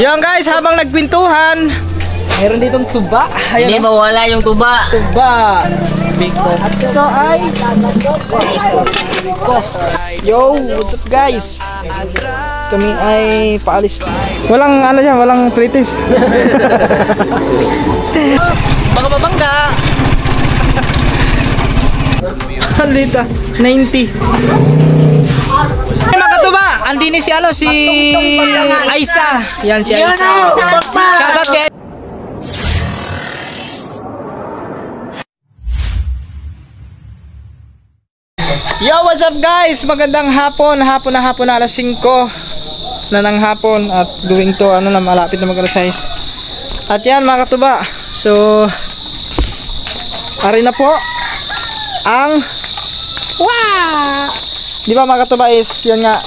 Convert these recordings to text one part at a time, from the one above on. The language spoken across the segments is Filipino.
Yan guys, habang nagpintuhan, mayroon ditong tuba. Ayan, hindi mawala yung tuba. Tuba. Biko. At ito ay Biko. Yo, what's up guys? Kami ay paalis. Walang ano dyan, walang kritis. Baka babangga. Halita, 90. Mga katuba, andini si ano, si Aisa. Yan si Aisa. Shoutout kay Yo, what's up guys? Magandang hapon na alas 5 na ng hapon at going to ano na malapit na mag-alas 6. At yan mga katuba. So ari na po ang di ba mga katuba is yun nga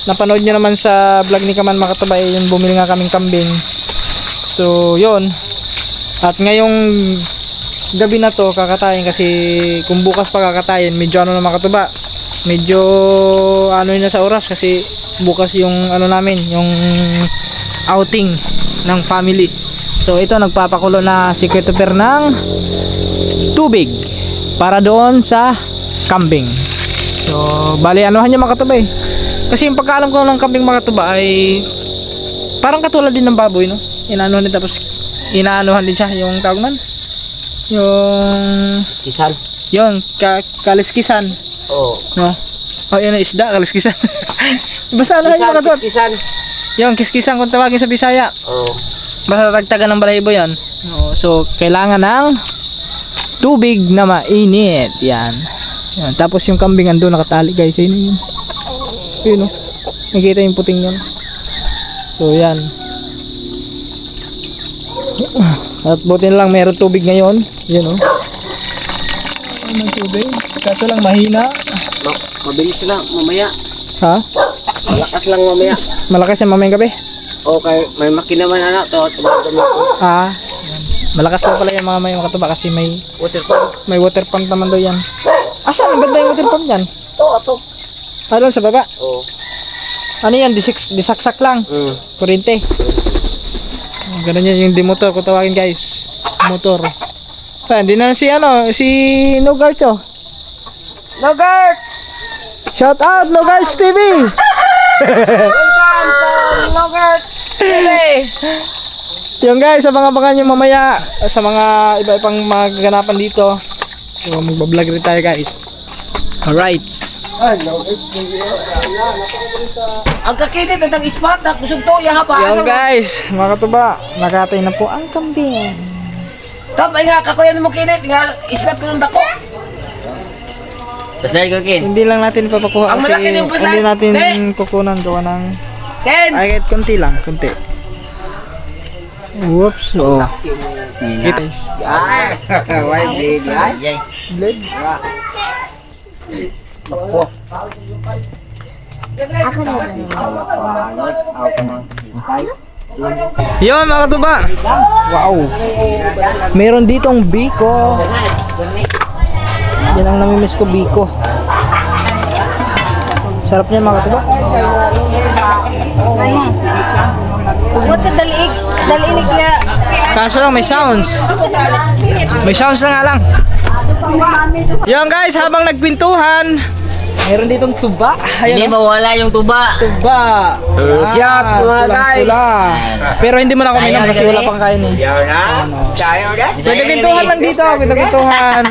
napanood nyo naman sa vlog ni Kaman mga katuba, yung bumili nga kaming kambing. So yun. At ngayong gabi na to kakatayin kasi kung bukas pa kakatayin medyo ano na mga katuba, medyo ano yun na sa oras kasi bukas yung ano namin, yung outing ng family. So ito nagpapakulo na si Christopher ng tubig para doon sa kambing. So bali anuhan niya mga katuba kasi yung pagkaalam ko ng kambing mga katuba ay parang katulad din ng baboy, no? Inaanuhan din, tapos inaanuhan din siya yung tawag man, yung Kisan. yung kaliskisan. Oo. No? Oh, yun ang isda, kaliskisan. Basta ano yung mga Kisan. yung kiskisan kung tawagin sa Bisaya. Oo. Basta tagtagan ng balahibo yan. No, so kailangan ng tubig na mainit. Yan. Yan. Tapos yung kambing ando nakatali guys. Yun. Yun, no? Nakikita yung puting yan. So yan. At buti na lang meron tubig ngayon. Yan, no? May tubig. Kaso lang mahina. Mabilis lang mamaya. Ha? Malakas lang mamaya. Malakas yung mamayang gabi? Okay, may makina man anak to. Ah. Yan. Malakas daw pala yung mga katuba kasi may Water pump. may water pump naman daw yan. Asan? Ang ganda yung water pump dyan? Ito. Doon sa baba? Oo. Ano yan? Disaksak lang? Kurente? Ganun yan yung demotor kung tawagin guys. Motor. Hindi na si ano, si Nogarts oh. Nogarts! Shout out Nogarts TV! Welcome to Nogarts TV! Yung guys, abangan nyo mamaya sa mga iba-ibang magaganapan dito. So magbablog rin tayo guys. Alright. Ang kakinit at ang ispat na kusog to yaha pa. Yung guys, mga katuba, nakatay na po ang kambing. Tap ay nga kakuyan mo kinit nga ispat ko ng dako. Pasay ko kin. Hindi lang natin papakuha Ang kasi malaki yung pasay. hindi natin kukunan gawa ng Ken. ay kahit konti lang, konti. Whoops. Oh. Guys. Why did I? Blade. Yun mga katuba. Wow. Meron ditong biko. Yan ang namimiss ko, biko. Sarap niya mga katuba. Buti daliig niya. Kaso lang may sounds. May sounds na nga lang. Yan guys, habang nagpintuhan, mayroon ditong tuba. Hindi mawala yung tuba. Tuba. Shop mga guys. Pero hindi mo na kuminom kasi wala pang kain eh. Pinagpintuhan lang dito, pinagpintuhan.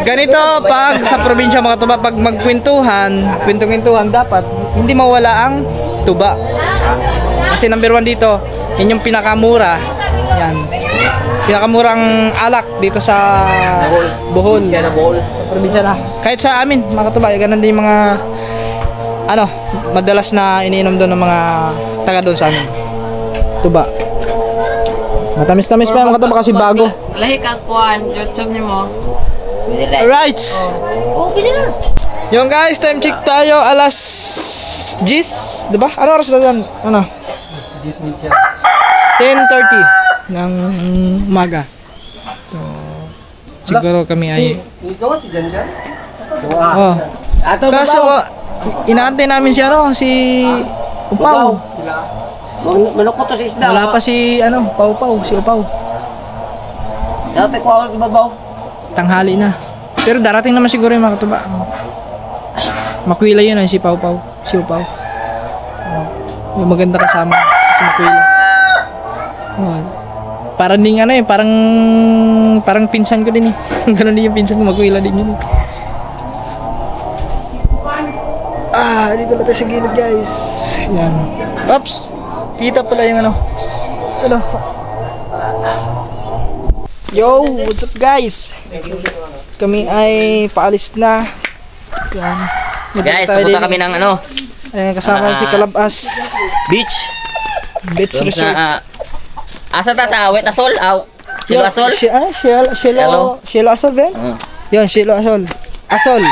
Ganito pag sa probinsya mga tuba, pag magpintuhan, dapat hindi mawala ang tuba. Kasi number 1 dito, yun yung pinakamura. Yan. Pinakamurang alak dito sa Bohol. Probinsya na. Kahit sa amin, mga katuba, ganun din yung mga ano, madalas na iniinom doon ng mga taga doon sa amin. Tuba. Matamis-tamis pa yung mga katuba kasi bago. Lahi kang kuhan, YouTube niyo mo. Alright. Oh, pwede na. Yung guys, time check tayo alas 10, diba? Ano oras na yan? Ano? 10:30 ng umaga. So, siguro kami ay oh. Kaso inaantay namin si ano, si Upaw. Malukot to sa isda. Wala pa si ano, Pau Pau, si Upaw. Dati ko ako ibabaw. Tanghali na. Pero darating naman siguro yung mga katuba. Makwila yun si Pau Pau, si Upaw. Yung maganda kasama, si Makwila. Oh. Parang ding ano eh, parang pinsan ko din eh. Ganun din yung pinsan ko, Makwila din yun eh. Dito na tayo sa gilid guys. Yan. Oops! Kita pala yung ano. Ano? Yo! What's up guys? Kami ay paalis na. Yan. Guys, pupunta kami ng ano? Ayan, kasama si Kalabas. Beach. Beach Doon Resort. sa... asa ta sa Wet Asol? Silo Asol? Shelo Asol ba yan? Yun, Shelo Asol. Asol.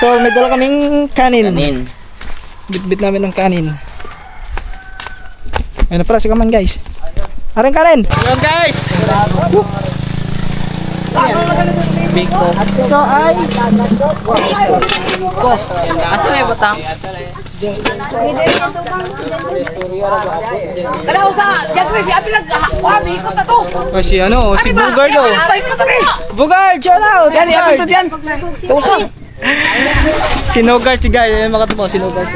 So, may dala kaming kanin. Kanin. Bit-bit namin ng kanin. Ayun na pala si Kaman guys. Aring kanin! Ayun guys! Biko. Ito ay... Asa may butang? Kada usa, jagre si apilag wadi ko ta to. O si ano, si Bugard o. Ay ko to ni. Bugard, shout out! Yan apil to diyan. Tusa. Si Nogard si guys, ayun makatubo, si Nogard.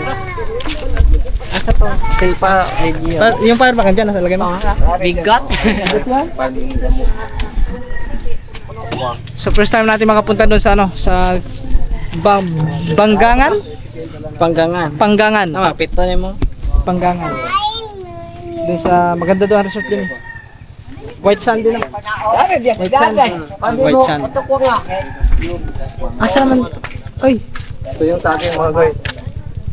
Asa to? Silpa idea. Yung fire baka dyan, nasa lagay mo. Bigat. So first time natin makapunta doon sa ano, sa Banggangan? Panggangan. Panggangan. Tama, pito niya mo. Panggangan. Doon sa maganda doon ang resort din eh. White sand din. Dare dia. Dare. White sand. Asa naman? Oy. Ito yung sa akin mga guys.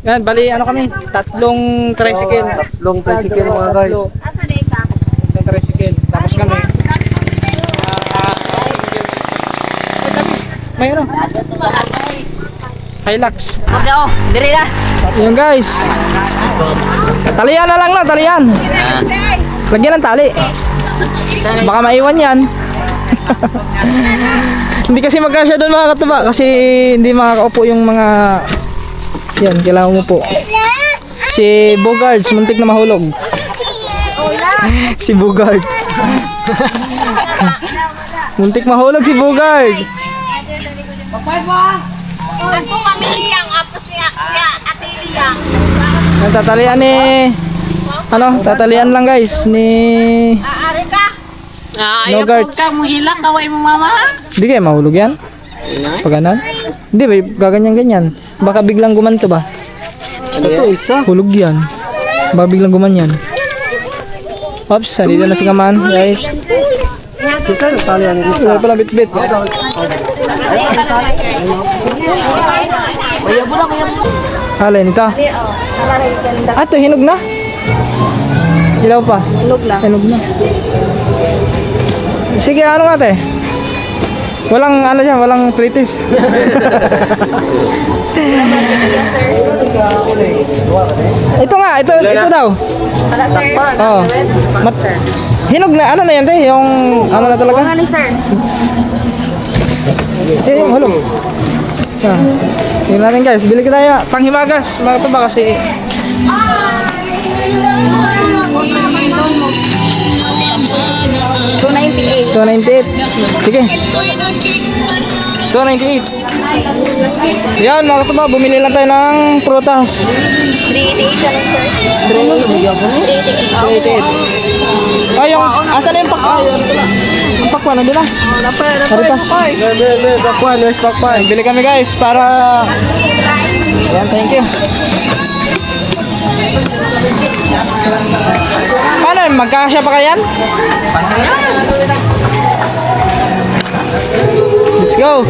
Yan, bali ano kami? Tatlong tricycle. Tatlong tricycle mga guys. Tatlong tricycle. Tapos kami. May ano? Hilux. Oh, diri na. Yun guys. Talian na lang na, talian. Lagyan ng tali. Baka maiwan yan. Hindi kasi magkasya doon mga katuba kasi hindi makakaupo yung mga yan, kailangan mo po. Si Bogard, muntik na mahulog. Si Bogard. Muntik mahulog si Bogard. Ako kami yang apa sih ya ate yang. Ang tatalian ni ano, tatalian lang guys ni Ari ka. No Ayaw guards. po ka mo hilak kaway mo mama. Hindi kayo mahulog yan? Pag ganon? Hindi ba, gaganyan-ganyan. Baka biglang gumanto ba? Ito isa. Hulog yan. Baka biglang gumanyan. Oops, dito na si Kaman guys. Kita talian ini. Wala pala bit-bit. Alin ito? Ito, hinog na? Ilaw pa? Hinog na. Sige, ano nga te? Walang ano dyan, walang kritis. Ito nga, ito daw. Oh. Hinog na, ano na yan te? Yung ano na talaga? Yung hulog. Tingnan natin guys, bili kita tayo panghimagas, mga ito ba kasi 298. Sige. 298. Yan mga katuba, bumili lang tayo ng prutas. 388. Ay, yung, asan na yung pakwan? Yung pakwan, nandun na. Hari pa. Pakwan, where's pakwan? Bili kami guys para... Yan, thank you. Paano, magkakasya pa kayan? Let's go!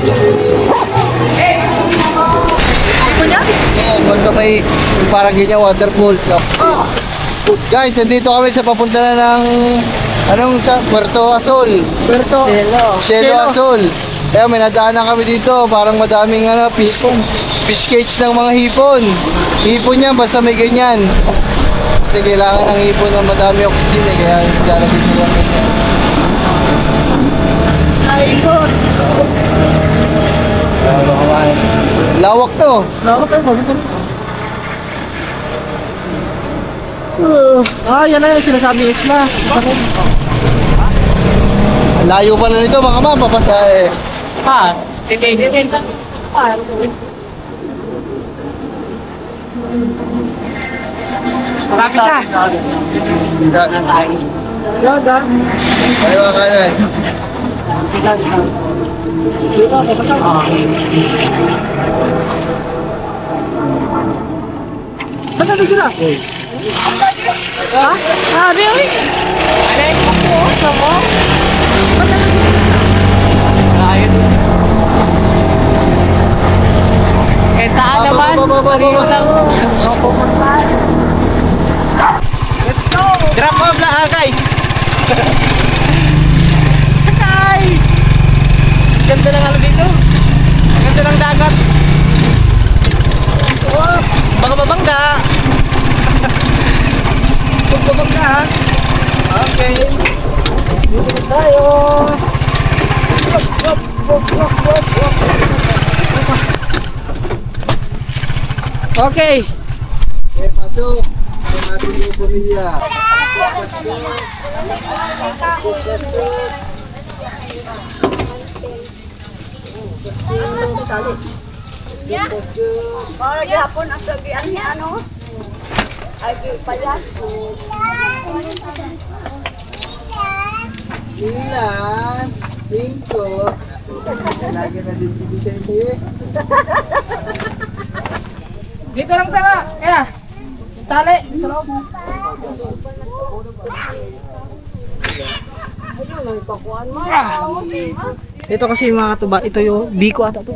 Basta may yung parang ganyan waterfalls. Guys, nandito kami sa papunta na ng anong sa Puerto Asol. Shelo Asol. Kaya may nadaanan kami dito, parang madaming fish cage ng mga hipon. Hipon yan, basta may ganyan. Kasi kailangan ng hipon ng madami oxygen eh, kaya naglalagay sila ng ganyan. Lawak to. Yan na yung sinasabi isla. Ang layo pala nito mga ma'am, papasahe. Malapit na. Ay, mga kanan. Ba't natin sila? Ha? Di ay. Kahit saan naman. Pariho lang. Drop off lang guys. Sakay! Ganda ng ano dito. Ganda ng dagat. Oops! Baka babangga. Huwag babangga ha. Okay. Dito tayo. Okay. Okay, pasok. Ang ating yung pamilya. Para gihapon ang sabihan niya, ano? Ay, pala. Ilan? 5. Lagi na din si Vicente. Dito lang tara. Kaya. Tali. Sa loob. Ito kasi yung mga katuba. Ito yung biko ata ito.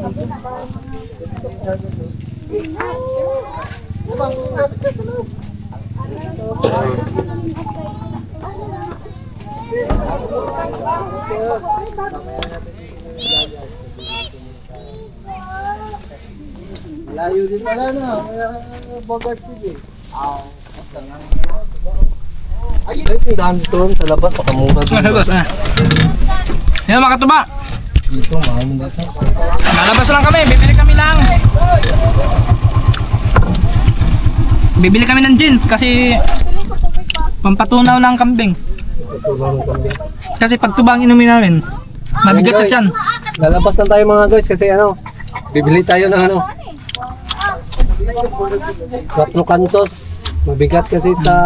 Layo din pala na. May Bogart TV. Ay, tindahan dito sa labas, pakamura dito. Labas na. Yan mga katuba. Dito, mahal mo dito. Lalabas lang kami. Bibili kami ng gin kasi pampatunaw ng kambing. Kasi pag tubang inumin namin, mabigat sa tiyan. Lalabas lang tayo mga guys kasi bibili tayo ng 4 kantos. Mabigat kasi sa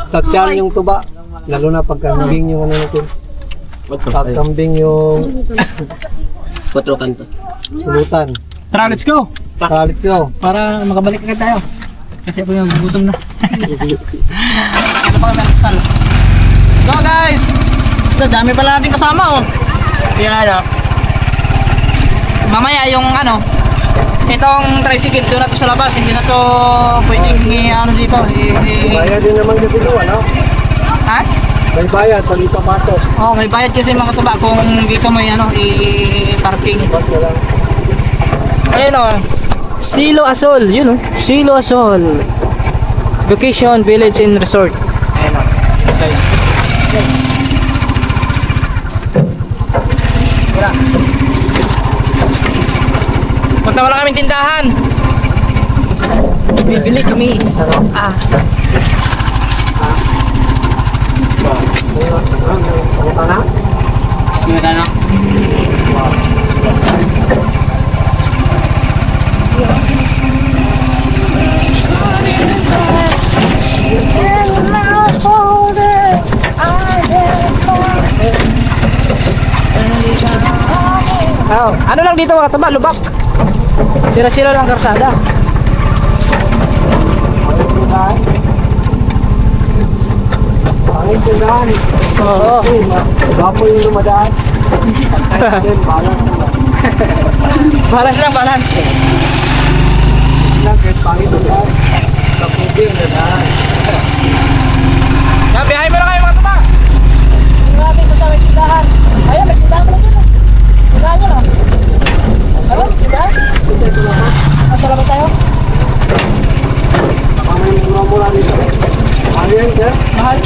sa tiyan yung tuba. Lalo na pag kambing yung natin. Pag kambing yung 4 kanto. sulutan. Tara, let's go! Kalit siya. Para makabalik agad tayo. Kasi ako yung gutom na. Ano pa kami nagsal? Go guys! Ito, dami pala natin kasama oh. Yan mamaya yung itong tricycle doon na to sa labas. Hindi na to pwedeng dito. Bayad din naman kasi doon, Ha? May bayad pag ipapasok. Oh, may bayad kasi mga tuba kung dito may i-parking. Bas na lang. Ayun o. Silo Asol, yun o. Silo Asol. Vacation Village and Resort. Ayun o. Okay. Wala. Punta wala kaming tindahan. Bibili kami. Ano lang dito mga taba, lubak. Sila lang karsada. Pangit yung daan. Oo. Bapo yung lumadaan. Balance lang, balance. Lang, guys, pangit yung daan. Sa puging na daan. Yan, biyahe mo na kayo mga taba. Tingnan natin kung saan may tindahan. Ayun, may tindahan mo na dyan. Tindahan nyo no? Ano? Tindahan? Nasa labas tayo? Baka may mura-mura dito. Ano yan, sir? Mahal.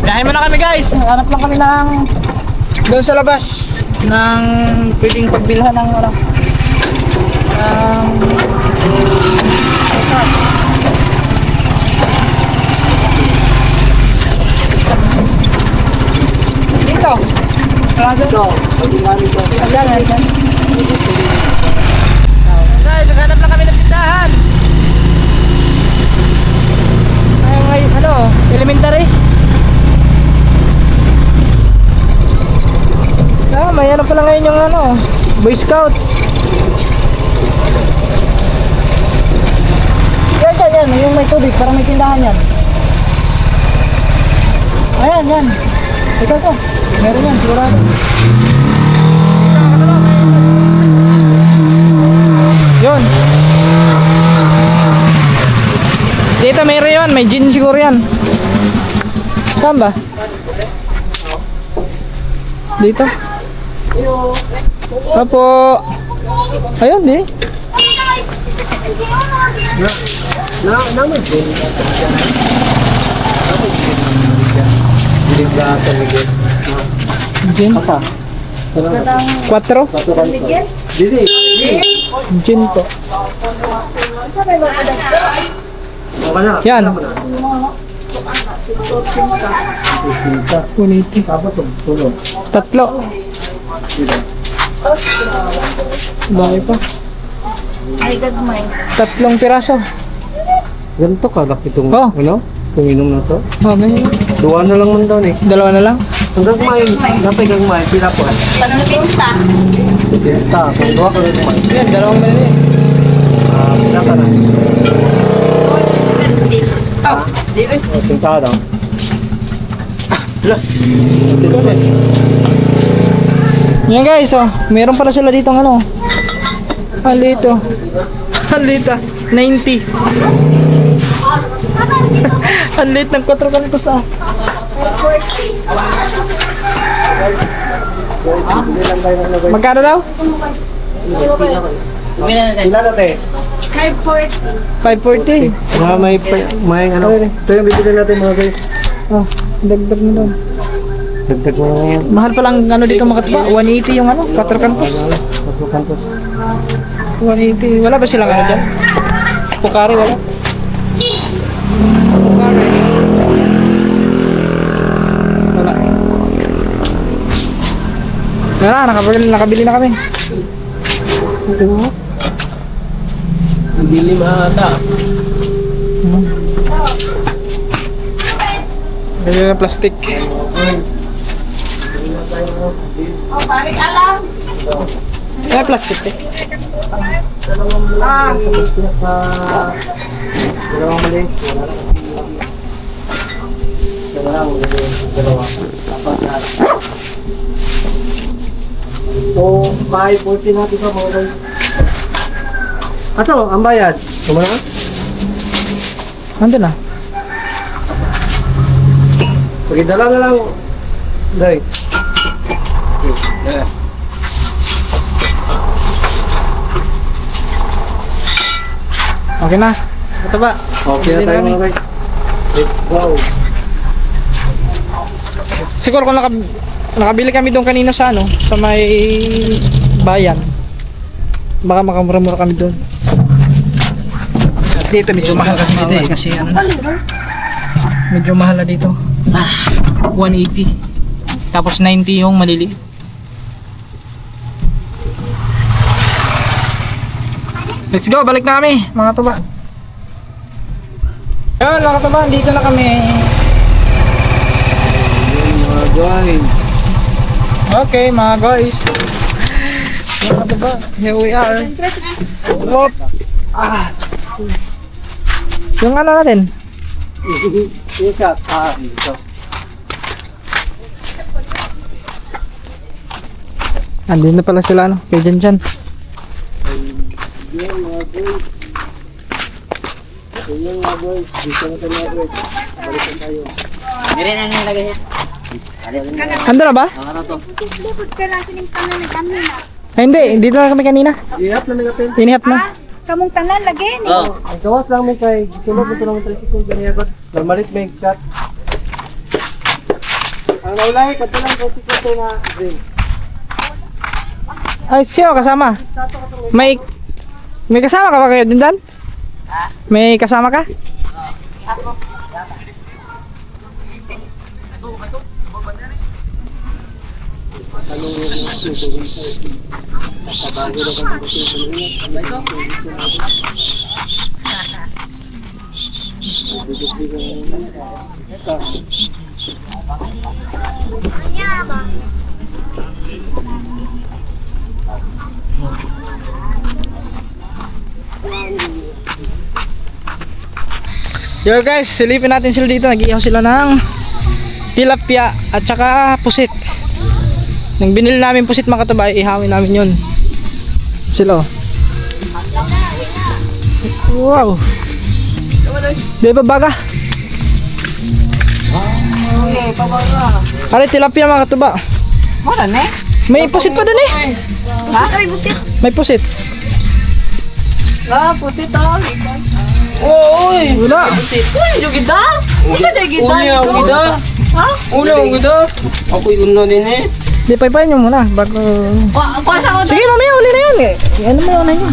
Biyahe mo na kami guys. Hanap lang kami ng doon sa labas ng pwedeng pagbilhan ng Dito. Ito, pagkila nito. Guys, naghanap lang kami ng tindahan. Ay, ano, elementary. May ano pala ngayon yung ano, Boy Scout. Yan, yung may tubig, parang may tindahan yan. Ayan, yan. Ito. Meron yan, sigurado. Yun. Dito mayroon yan, may gin siguro yan. Saan ba? Dito. Apo. Ayun, di. Naman din. Hindi ka sa Miguel. Gin. Asa? 4. Dili. Gin po. Yan. 180. Tatlo. Bahay pa. Tatlong piraso. Ganito ka laki itong Oh. ano? Tuminom na to. Oh, ganyan. Duwa na lang man daw eh. Dalawa na lang. Hanggang kumain, napay kang kumain, pila po. Pangbinta. Pinta, kung duwa ka rin kumain. Yan, dalawang mali. Pila ka na. Pinta daw. Yan guys, oh. Meron pala sila dito ng ano. Halito. Halita. 90. Ang late ng 4 kantos ah. Magkano daw? Pila na te? 540. May ano. Ito yung bibili natin mga guys. Oh, dagdag mo daw. Dagdag mo na yan. Mahal palang ano dito makatuba. 180 yung ano, 4 kantos. 4 kantos. 180. Wala ba silang ano dyan? Pukari wala? Pukari. Wala. Wala, nakabili na kami. Bili mahata. Bili na plastic. Oh, pare ka lang. Ay, plastic eh. Dalawang mali. Dalawa. Apat na. So, may 40 natin sa mga guys. Ato, ang bayad. Kumana ka? Nandun na. Pagkidala na lang. Day. Okay na. Ito ba? Okay na tayo mga guys. Let's go. Siguro kung nakabili kami doon kanina sa ano, sa may bayan. Baka makamura-mura kami doon. At dito medyo mahal kasi dito eh, kasi ano na. Medyo mahal na dito. 180. Tapos 90 yung maliliit. Let's go, balik na kami mga tuba. Ayun mga tuba, dito na kami. Mga guys. Okay mga guys. Mga tuba, here we are. Whoop. Yung ano natin? Ikat. Ito. Andun na pala sila ano, kay Jan. Yan mga boys. Yan mga boys. Dito na tayo mga boys. Balikan tayo. Dire na nilagay niya. Ando na ba? Lipod ka lang sining tanan ni kanina. Ay, hindi na kami kanina. Ihap na mga pin. Inihap na. Kamong tanan lagi ni. Oh. Ang gawas lang may kay sulod ito lang tricycle ganyan ba? Normalit may cut. Ang naulay kadto lang tricycle na green. Ay, siya kasama. May kasama ka ba kayo din Dan? May kasama ka? Yo guys, silipin natin sila dito. Nag-ihaw sila ng tilapia at saka pusit. Nang binili namin pusit mga katabay, ihawin namin yun. Sila oh. Wow. Di ba baga? Ano tilapia mga kataba? Wala na eh. May pusit pa dun eh. Ha? Ay, busit. May pusit. Ah, pusit oh. Oy! Wala. Uy, yung gida? Isa na yung gida. Uli ang gida. Ha? Uli ang gida. Ako'y una din eh. Di paypayin nyo muna bago... Pasa ko Sige mamaya uli na yun eh. Ano mo na nyo?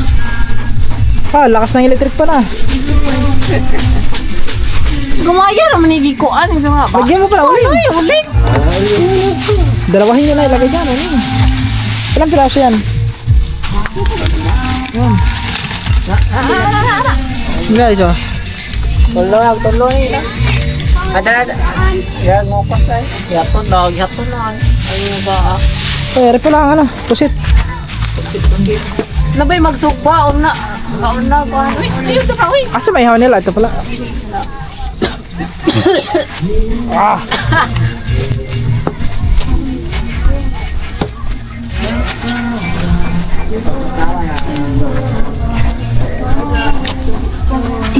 Ah, lakas ng electric pa na. Gumaya naman igikuan. Ito nga ba? Lagyan mo pala uli. Ay, uli. Dalawahin nyo na ilagay dyan. Ano yun? Ilang piraso yan? Yan. Guys oh. Tuloy na. Ada. Yan mo pa tayo. Yato na. Ano ba? Eh, repo lang ano. Pusit. Pusit. Nabay magsugba. Una. Kauna ko. Uy, ayun ito pa. Uy. Asa may ihaw nila? Ito pala. Ah.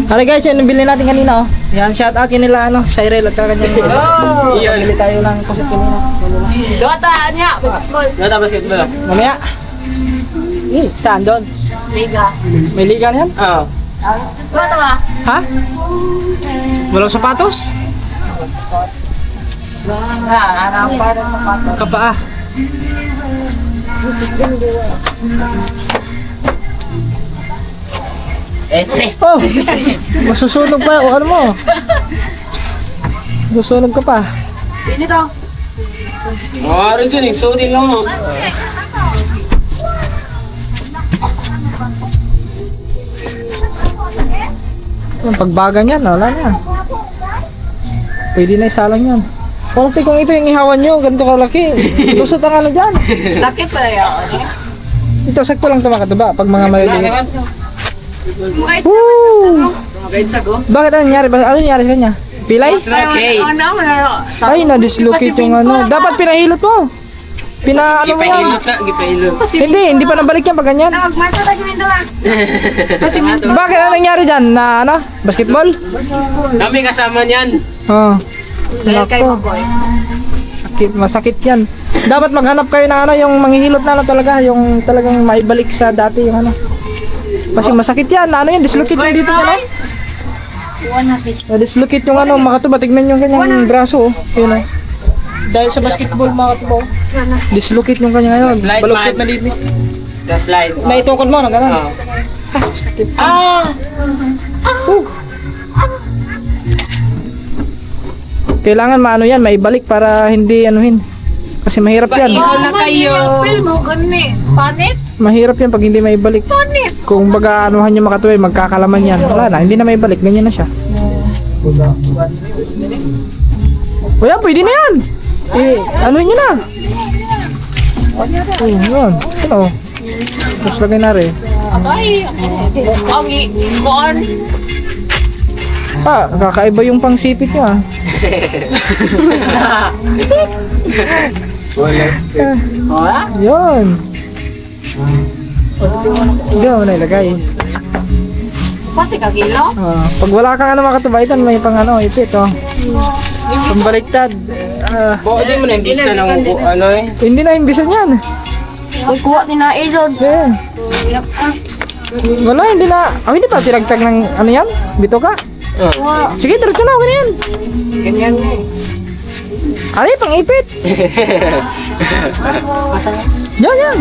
Alright guys, yun yung bilhin natin kanina oh. Yan, shout out yun nila ano, Cyril at saka kanyang Iyan. bili tayo ng pusit kanina. Dota niya. Basketball. Nata basketball. Mamaya. Saan doon? Liga. May liga na yan? Ah. Dota ba? Ha? Walang sapatos? Harap pa rin sapatos. Kapaa. Ese. Oh! Masusunog pa o ano mo? Masusunog ka pa. Ini daw. Maaari dyan eh. So din lang oh. Yung pagbaga niyan, wala na. Pwede na isalang yan. Kasi kung ito yung ihawan nyo, ganito kalaki. Lusot ang ano dyan. Sakit pa yun. Ito, sakto lang ito mga kataba. Pag mga maliliit. Kahit Woo! sago. Bakit ano nangyari? Ano nangyari sa kanya? Pilay? Okay. Ay, na-dislocate yung ano. Dapat pinahilot mo. Ano mo yan? Gipahilot na. Gipahilot. Hindi pa nabalik yan pag ganyan. Magmasa tayo si Mindo lang. Bakit ano nangyari dyan? Na ano? Basketball? Kami kasama niyan. Oh. Dahil kay Nako. Makoy. Masakit yan. Dapat maghanap kayo ng ano, yung manghihilot na talaga, yung talagang maibalik sa dati yung ano. Kasi masakit yan. Ano yan? Dislocate yung dito ano? Dislocate yung ano, makatuba. Tignan yung kanyang braso. Oh. Yun oh. Dahil sa basketball makatuba. Dislocate yung kanyang ano. Slide, Baluktot man. na dito. The slide. Naitukod mo, no? Ganun. Ah. Kailangan maano yan, maibalik para hindi anuhin. Kasi mahirap yan. na kayo. Film mo, ganun Panit? Mahirap yan pag hindi maibalik. Panit? Kung baga anuhan yung makatuwid, magkakalaman yan. Wala na, hindi na maibalik. Ganyan na siya. Kuya, pwede na yan. Ano nyo na? Yun. Ano? Tapos lagay na rin. Ay, kuan. Kakaiba yung pangsipit nyo ah. Yun. Diyan mo na ilagay. Pati kagilo? Pag wala kang ano makatubaitan, may pang ano, ipit oh. Pambaliktad. Pwede mo na imbisa ng ano eh. Hindi na imbisan yan. Uy, kuha ni na ilod. Wala, hindi na. Hindi pa tiragtag ng ano yan? Bito ka? Sige, diretso na. Okay na yan. Ganyan eh. Ay, pang ipit. Masaya. Yan, yan.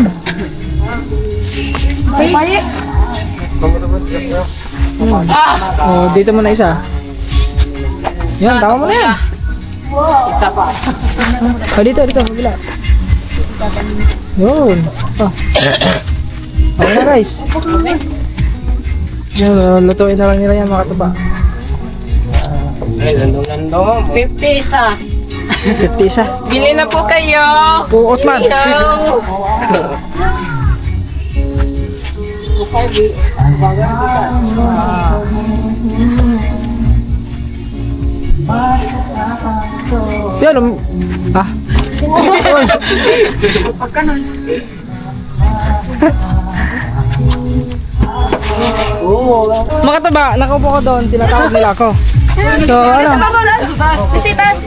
Paye. Oh, dito muna isa. Yan, tama mo na yan. Isa pa. Oh, dito, mabila. Yun. Oh. Okay na guys. Yan, lutuin na lang nila yan mga katuba. Ay, landong-landong. 50 isa. 50 isa. Bili na po kayo. Puot man. Yan, mga katuba, nakaupo ko doon, tinatawag nila ako. So, ano? Visitas.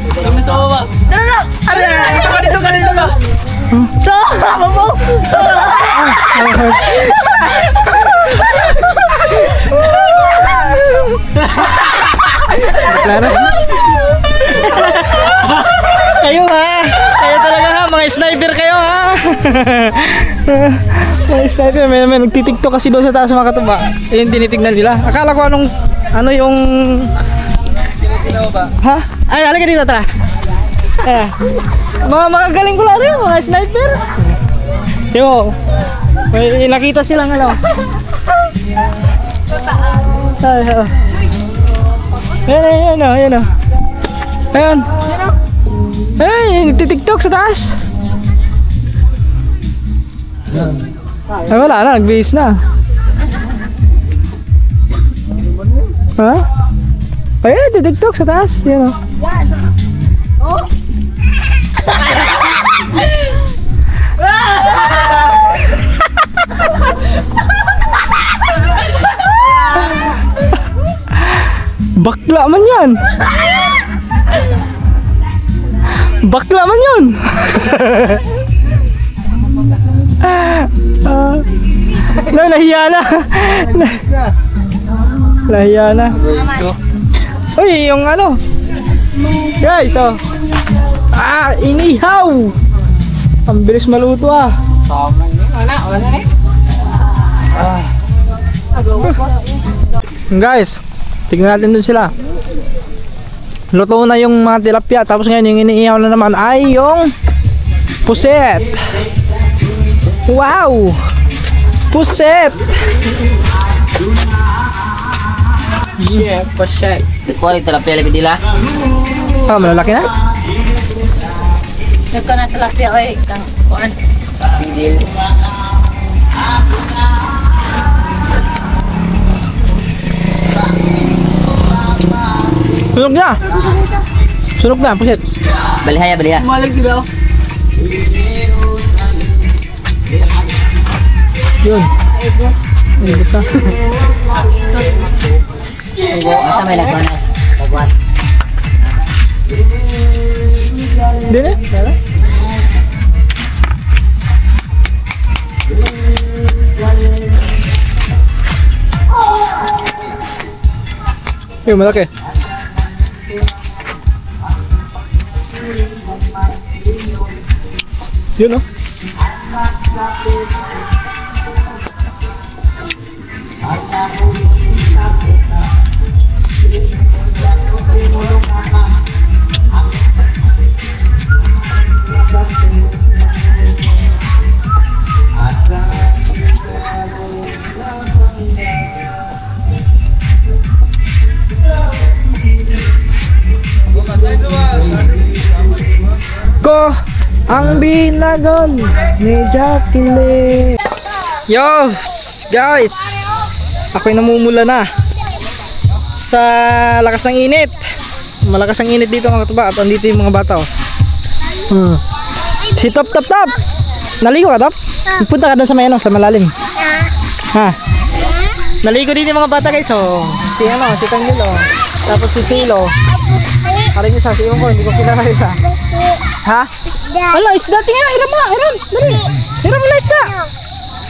Klaro. Kayo ha. Kayo talaga ha. Mga sniper kayo ha. Mga sniper. May nagtitiktok kasi doon sa taas mga katuba. Yung tinitignan nila. Akala ko ano yung... Tinatinaw ba? Ha? Ay, halika dito, tara. Mga magagaling ko lang rin, mga sniper. Yo. May nakita silang ano. Ay, oh. Ayan. Ayan. Ay, nagtitiktok sa taas. Ay, wala na, nag-base na. Ha? Ayun, nagtitiktok sa taas. Yan o. Bakla man yan. Bakla man yun. Nahiya na. Nahiya na. Uy, yung ano. Guys, oh. Inihaw. Ang bilis maluto ah. Wala eh. Guys, tingnan natin dun sila. Luto na yung mga tilapia. Tapos ngayon yung iniihaw na naman ay yung puset. Wow! Puset! Yeah, puset. Kuha tilapia lebih dila. Oh, malalaki na? Ito na tilapia oy, kang kuan. Bidil. Sunog na! Sunog na, puset. Baliha. Malag daw. Yun. Ibot na. Asa may lagwan na. Lagwan. Hindi na? Wala? Yung malaki. Yun oh. Ko ang binagon ni Jacqueline. Yo guys, ako'y namumula na sa lakas ng init. Malakas ang init dito mga katuba. At andito yung mga bata oh. Si Top. Naligo ka Top? Punta ka doon sa may ano, sa malalim. Ha? Naligo dito yung mga bata guys oh. Si ano, si Tanggil oh. Tapos si Silo. Karin isa, si Iwan ko, hindi ko kilala isa. Ha? Ala, isda, tingnan, hiram mo, hiram, dali. Hiram mo na isda.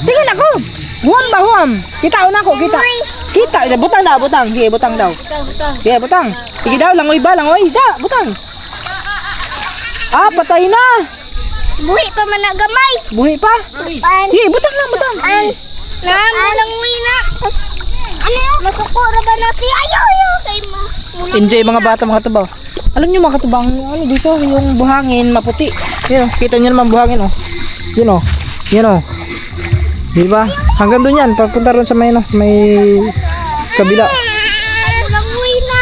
Tingnan ako. Huwam ba, huwam? Kita na ako, kita. Butang daw, butang. Sige, butang daw. Sige, butang. Sige daw, langoy ba, langoy. Da, butang. Patay na. Buhi pa man na gamay. Buhi pa? Sige, butang lang, butang. Langoy na. Ano yung masukura ba natin? Ayaw! Kay ma. Enjoy mga bata mga katuba. Alam niyo mga katuba, ano dito yung buhangin maputi. Yun, kita niyo naman buhangin oh. Yun oh. Yun oh. Di ba? Hanggang doon yan, pagpunta ron sa may kabila. Langoy na.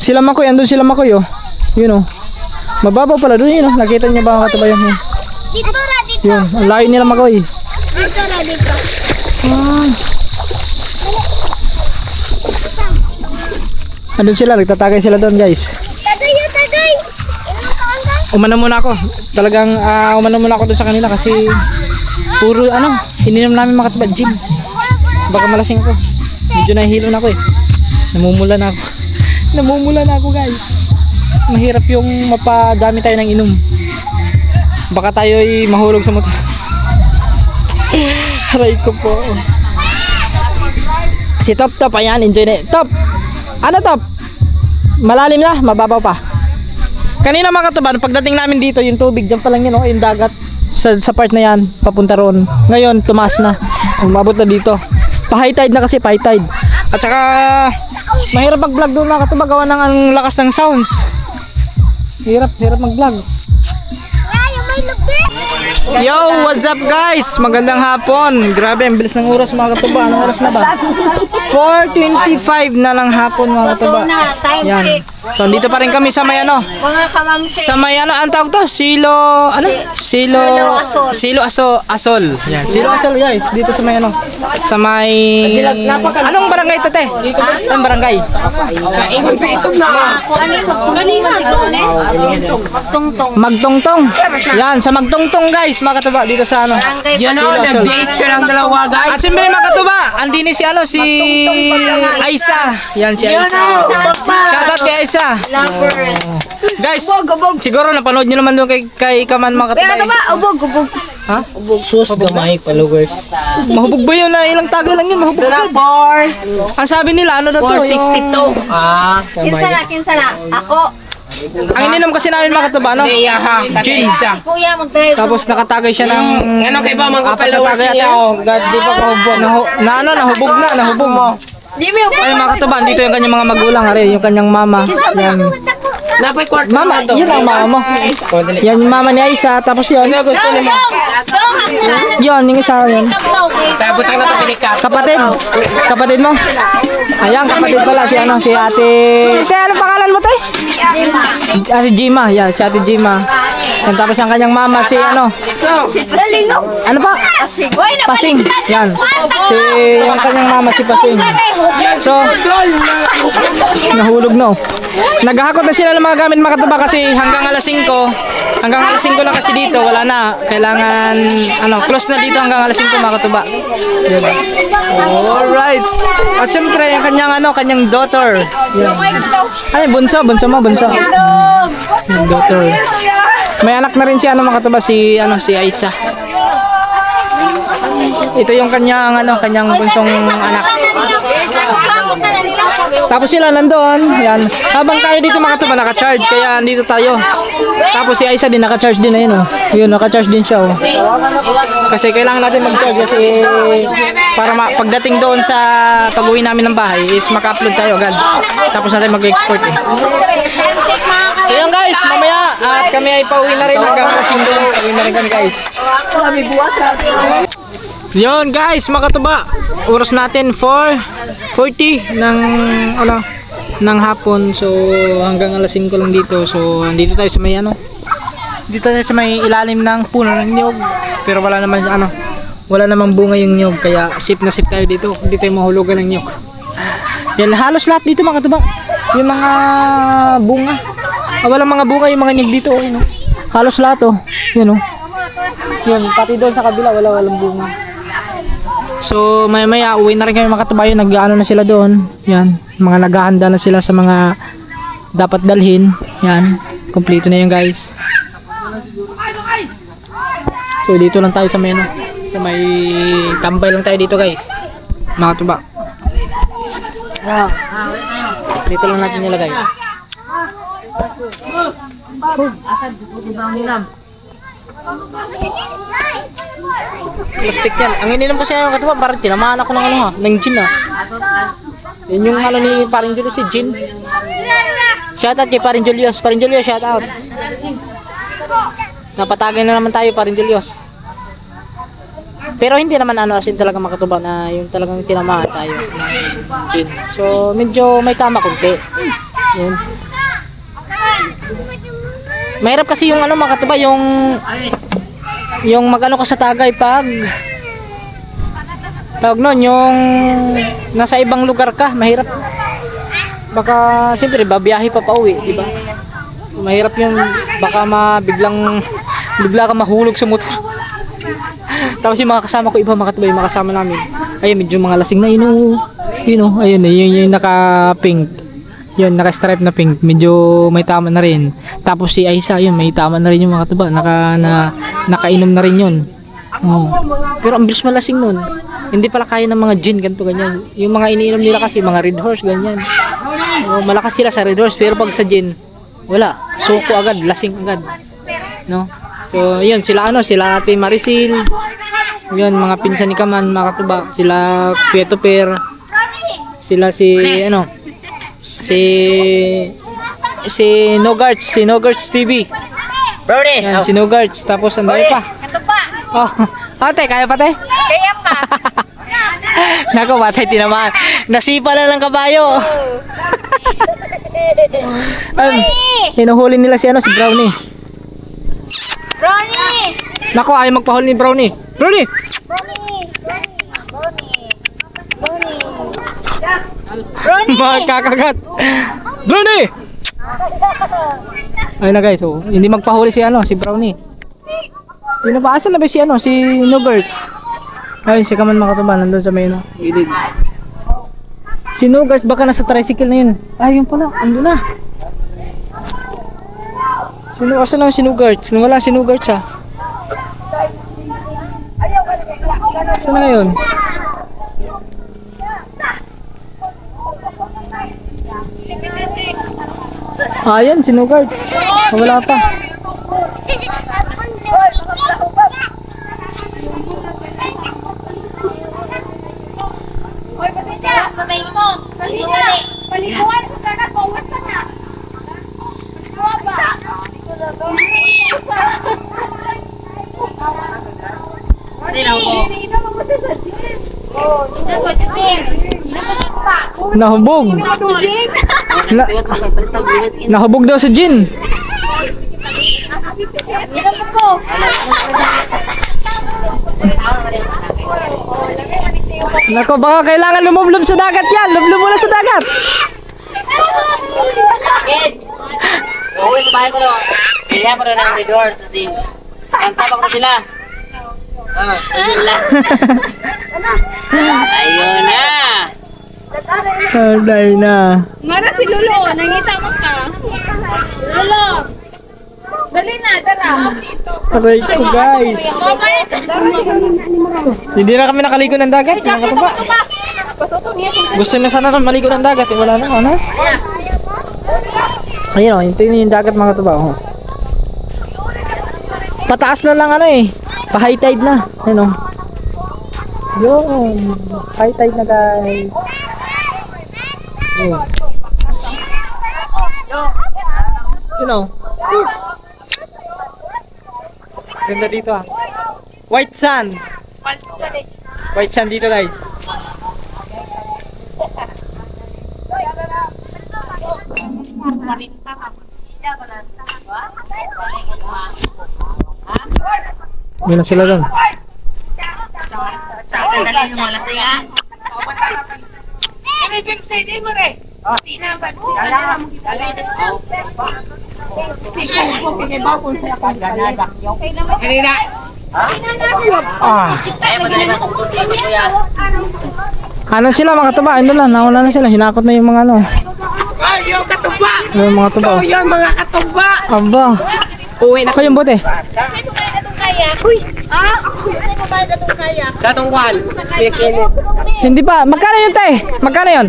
Sila Makoy, andun sila Makoy oh. Yun oh. Mababaw pala doon yun oh. Nakita niyo ba mga katuba yun? Dito na, dito. Yun, ang layo nila Makoy. Dito na, dito. Andun sila, nagtatagay sila doon guys. Tagay. Umano muna ako. Talagang umano muna ako doon sa kanila kasi puro ininom namin mga katuba, gym. Baka malasing ako. Medyo nahihilo na ako eh. Namumula na ako. Namumula na ako guys. Mahirap yung mapadami tayo ng inom. Baka tayo ay mahulog sa motor. Aray ko po. Si Top, ayan, enjoy na. Top! Ano Top? Malalim na, mababaw pa. Kanina mga katuba, pagdating namin dito, yung tubig, dyan pa lang yun, yung dagat. Sa part na yan, papunta roon. Ngayon, tumaas na. Umabot na dito. Pa-high tide na kasi, pa-high tide. At saka, mahirap mag-vlog doon mga katuba, gawa ng ang lakas ng sounds. Hirap mag-vlog. Yung may lubi. Yo, what's up guys? Magandang hapon. Grabe, ang bilis ng oras mga katuba. Anong oras na ba? 4:25 na lang hapon mga katuba. Time Yan. check. So, andito pa rin kami sa may Mga kamamsi. sa may ang tawag to? Silo Asol. Yan, Silo Asol guys. Dito sa may sa may anong barangay to te? Anong barangay? Magtongtong. Yan, sa Magtongtong guys, mga katuba dito sa Silo Asol. silang dalawa, guys. At siyempre mga katuba, andini si si Aisa. Yan si Aisa. Shoutout kay Aisa. Guys, siguro napanood nyo naman doon kay Kaman mga katuba. Ubog. Ha? Sus, gamay, followers. Mahubog ba yun na ilang tagal lang yun? Mahubog agad. Ang sabi nila, ano na to? 462. Kinsala. Ako. Ang ininom kasi namin mga katuba, Gin. Kuya, mag-drive. Tapos nakatagay siya ng Ano kay ba mga apat na followers tagay niya? ata. God, di pa mahubog. Nahubog na. Jimmy, Ay mga katuba, dito yung kanyang mga magulang, yung kanyang mama. Yan. Napay kwarto Mama, na to. yun ang mama mo. Yan yung mama ni Aisa, tapos yun. Gusto ni mo. Yun, yung isa yun. Kaya butang na to pinikap. Kapatid mo? Ayan, kapatid pala si ate. Anong pangalan mo tayo? Si Jima, yan, si ate Jima. Yan, tapos ang kanyang mama si ano pa? Pasing. Yan. Yung kanyang mama si Pasing. So, nahulog no. Naghahakot na sila ng mga gamit mga katuba kasi hanggang alas 5 lang kasi dito, wala na. Kailangan, close na dito hanggang alas 5 mga katuba. Yun. Alright. At syempre, yung kanyang daughter. Yun. Ay, bunso mo. Yung daughter. May anak na rin si mga katuba, si Aisa. Ito yung kanyang bunsong anak. Tapos sila nandoon, yan. Habang tayo dito mga katuba naka-charge, kaya dito tayo. Tapos si Aisa din naka-charge din ayun oh. Yun, naka-charge din siya oh. Kasi kailangan natin mag-charge kasi para pagdating doon sa pag-uwi namin ng bahay is maka-upload tayo agad. Tapos natin mag-export eh. So yun guys, mamaya at kami ay pauwi na rin hanggang alas 5. Pauwi na rin kami guys. Yun guys, mga katuba, oras natin 4:40 ng hapon. So hanggang alas 5 lang dito. So andito tayo sa may dito tayo sa may ilalim ng puno ng niyog. Pero wala namang bunga yung niyog, kaya safe na safe tayo dito. Hindi tayo mahulugan ng niyog. Yan, halos lahat dito mga katuba. Yung mga bunga. Walang mga bunga yung mga niyog dito, halos lahat oh. Yan oh. Yun, pati doon sa kabila walang bunga. So maya uwi na rin kami mga katubayo, nag-ano na sila doon. Yan, mga naghahanda na sila sa mga dapat dalhin. Yan, kompleto na yun guys. So dito lang tayo sa may tambay lang tayo dito guys, mga katuba. Dito lang natin nilagay. Plastic yan. Ang ininom ko siya yung katuba, parang tinamaan ako ng ano ha, ng gin ha. Yun yung ano ni Paring Julius, si gin. Shoutout kay Paring Julius. Paring Julius, shoutout. Napatagay na naman tayo, Paring Julius. Pero hindi naman ano asin talaga makatuba na yung talagang tinamaan tayo ng gin. So medyo may tama konti. Yun. Mahirap kasi yung ano makatuba yung magano ka sa Tagay pag noon yung nasa ibang lugar ka, mahirap. Baka siyempre babiyahe pa pauwi, di ba? Mahirap yung baka bigla ka mahulog sa motor. Tapos yung mga kasama ko iba makatuba yung mga kasama namin. Ayun medyo mga lasing na ayun yung naka-pink. Yun, naka-stripe na pink. Medyo may tama na rin. Tapos si Aisa, yun, may tama na rin yung mga katuba. Nakainom na rin yun. Oh. Pero ang bilis malasing nun. Hindi pala kaya ng mga gin, ganito, ganyan. Yung mga iniinom nila kasi, mga Red Horse, ganyan. Oh, malakas sila sa Red Horse, pero pag sa gin, wala. Suko agad, lasing agad. No? So, yun, sila Ate Marisil. Yun, mga pinsan ni Kaman, mga katuba. Sila Pieto Per. Sila si Nogarts TV. Brody! Yan, si Nogarts. Tapos ang dami pa. Ito pa. Oh, ate, kaya pa te? Kaya pa. Nako, batay tinamaan. Nasipa na ng kabayo. Hinuhuli nila si Brownie. Ronnie! Nako, ayaw magpahuli ni Brownie. Brownie! Magkakagat. Brownie! Ayun na guys, oh, hindi magpahuli si Brownie. Sino ba? Asan na ba si Nogarts? Ayun, si Kaman makataba, nandun sa may gilid. Si Nogarts baka nasa tricycle na yun. Ayun pala, andun na. Asan na si Nogarts? Wala si Nogarts ha. Saan na yun? Ayan, si Nogarts. Wala pa. Paliguan ko sana ko, basta na. Nahubog. Nahubog daw sa gin. Nako, baka kailangan lumublob sa dagat yan. Lublob muna sa dagat. Uwi sa bahay ko no. Kaya pa rin ang Red Horse. Kanta pa ko sila. Ayun lang. Ayun na. Aday na. Mara si Lolo, nangita mo ka. Lolo. Dali na, tara. Aray ko guys. Hindi na kami nakaligo ng dagat. Mga katuba. Gusto na sana maligo ng dagat. Wala na, ano? Ayun o, hintayin yung dagat mga katuba. Oh. Pataas na lang pa-high tide na. Ayun o. Yun. High tide na guys. Ayun. Yun o. Ganda dito ah. White sand. White sand dito guys. Yun na sila doon. Ano sila mga tuba? Ano lang, nawala na sila. Hinakot na yung mga Yung katuba! yung mga tuba. So, yung mga katuba! Aba. Uwi na. Ako yung bote. Katong wal. Kikinit. Hindi pa. Magkano yun te? Magkano yun?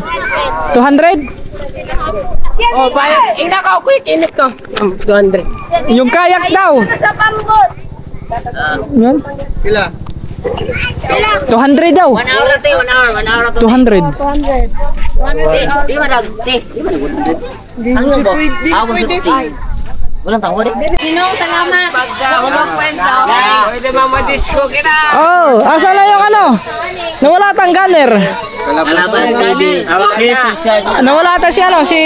200? Oh, bayad. Ina ka, quick, init ko. 200. Yung kayak daw. Yan. Pila? 200 daw. 1 hour na tayo, 1 hour. 1 hour na to. 200. Di ba nag... Di ba nag... Ano ba? Pwede walang tawa rin. Ninong, salamat. Pagka kumakwenta, pwede mamadisco kita. Oh, asa na yung ano? Nawala tang gunner. Wala ba yung daddy? Nawala ata si ano, si...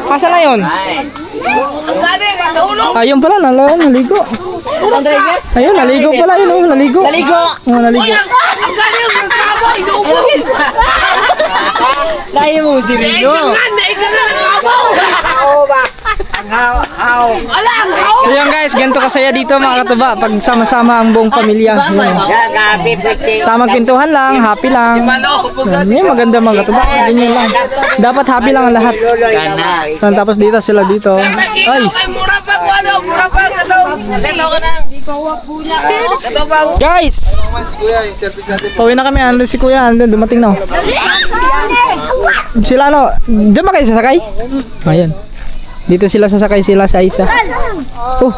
Asa na yun? Ang galing, naulong. Ayun pala, naligo. Ayun, naligo pala yun, oh, naligo. Naligo. Oh, naligo. Ang galing, nagkabo, inuubos. Layo mo si Rino. Naik na nagkabo. Ala, ang haw. So yan guys, ganito kasaya dito mga katuba pag sama-sama ang buong pamilya. Yan. Tamang pintuhan lang, happy lang. Yan, maganda mga katuba, ganyan lang. Dapat happy lang ang lahat. Yan, tapos dito sila dito. Ay, Mura pa ko ano, mura pa. Ito ka na. Ito ba? guys! Si Kuya, yung service natin. Pauwi na kami, andun si Kuya, andun, dumating na. Sila ano, diyan ba kayo sasakay? Ayan. Dito sila sasakay sila sa isa. Oh.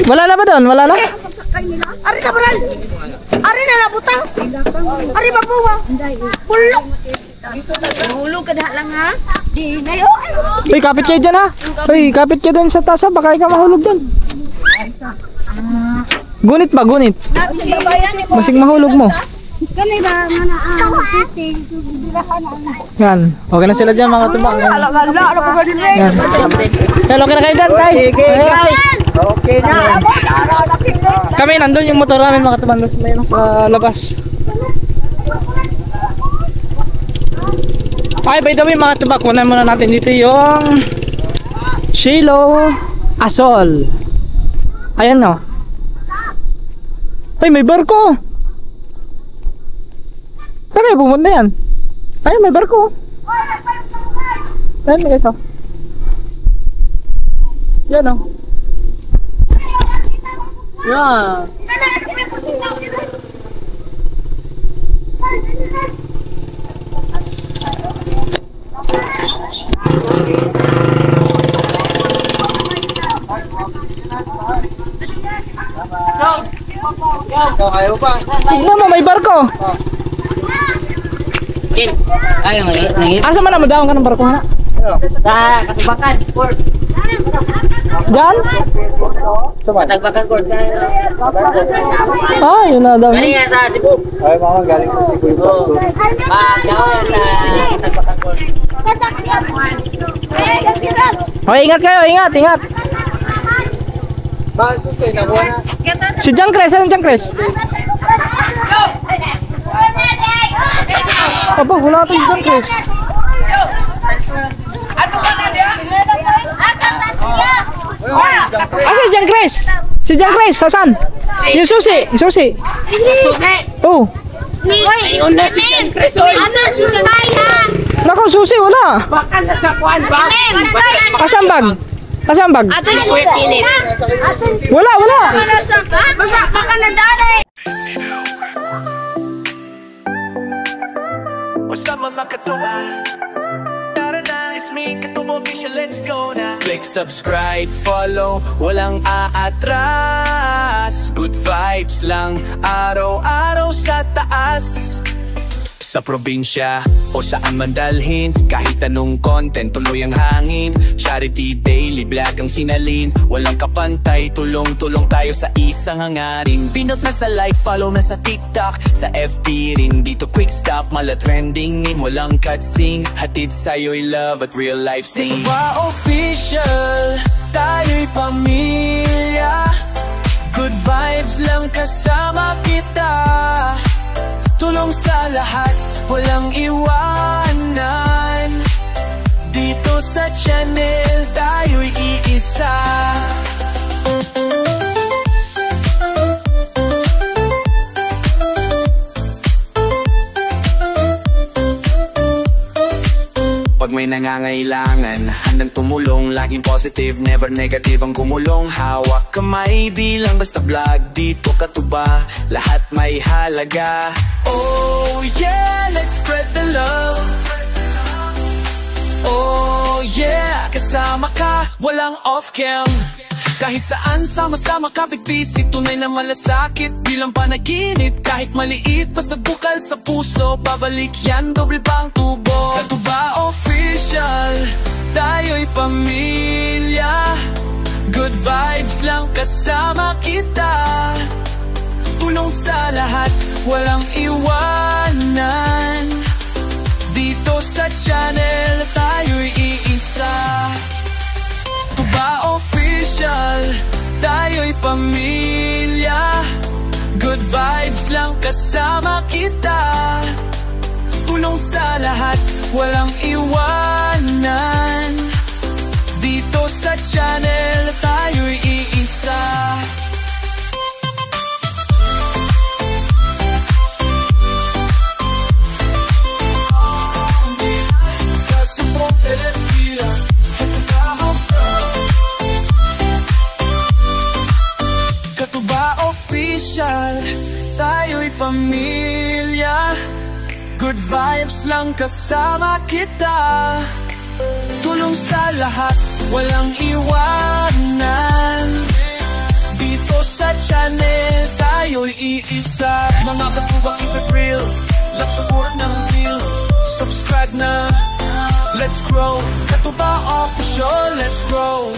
Wala na ba doon? Wala na? Ari na baral. Ari na nabutang. Ari ba buwa? Pulok. Hulog ka lang ha. Di na yun. Uy, kapit kayo dyan ha. Uy, kapit kayo dyan sa tasa. Baka ikaw mahulog dyan. Gunit ba? Gunit. Masig mahulog mo. Kani ba mana ang titing. Yan. Okay na sila dyan mga tubang. Yan. Ala, ano ko ba din? Yan. Yan, okay na kayo dyan, tay. Okay na. Kami, nandun yung motor namin mga tubang. Sa labas. Okay, by the way mga tubang, kunan muna natin dito yung Shilo Asol. Ayan no. Ay, may barko. Saan may pumunta yan? Ay, may barko. Ayan guys, oh. Yan, oh. Yan. Ikaw, ayaw pa. Tignan mo, may barko. Ayaw mo, Asa man na madaong ka ng barko, ha? sa Katubakan, Port. Diyan? Katubakan, Port. Ah, yun na daw. Galing nga sa Cebu. Ay, mama, galing sa Cebu yung barko. Pagkawan sa Katubakan, Port. Okay, ingat kayo, ingat, ingat. Bakit ko sa'yo, nakuha na? Si John Cres, anong John Cres? Aba, wala ito yung John Cres. Ah, si John Cres! Si John Cres, asan? Yung susi, yung susi. Oh. Ayun na si Jan Cresoy. Nako, susi, wala. Baka nasa kuwan ba? Asan bag? Asan bag? Pinit. Wala, wala. Baka nadali. What's up mga katuwa? Tara na, it's me, Katubo Official, let's go na. Click subscribe, follow, walang aatras. Good vibes lang, araw-araw sa taas. Sa probinsya o saan man dalhin, kahit anong content, tuloy ang hangin. Charity daily, vlog ang sinalin. Walang kapantay, tulong-tulong tayo sa isang hangarin. Pinot na sa like, follow na sa TikTok, sa FB rin. Dito quick stop, mala trending, name walang cutsing. Hatid sa'yo'y love at real life scene. Katuba Official, tayo'y pamilya. Good vibes lang kasama kita. Tulong sa lahat, walang iwanan. Dito sa channel, tayo'y iisa. Pag may may nangangailangan. Handang tumulong, laging positive, never negative ang gumulong. Hawak kamay, di lang basta vlog. Dito katuba, lahat may halaga. Oh yeah, let's spread the love. Oh yeah, kasama ka, walang off-cam. Kahit saan, sama-sama ka, bigbisi. Tunay na malasakit, bilang panaginip. Kahit maliit, basta bukal sa puso. Babalik yan, doble pang tubo. Katuba official, tayo'y pamilya. Good vibes lang kasama kita. Tulong sa lahat, walang iwanan. Dito sa channel, tayo'y iisa. Tuba official, tayo'y pamilya. Good vibes lang kasama kita. Tulong sa lahat, walang iwanan. Dito sa channel, tayo'y iisa. Tayo'y pamilya. Good vibes lang kasama kita. Tulong sa lahat, walang iwanan. Dito sa channel, tayo'y iisa. Mga katuba, keep it real. Love, support ng real. Subscribe na, let's grow. Katuba official, let's grow.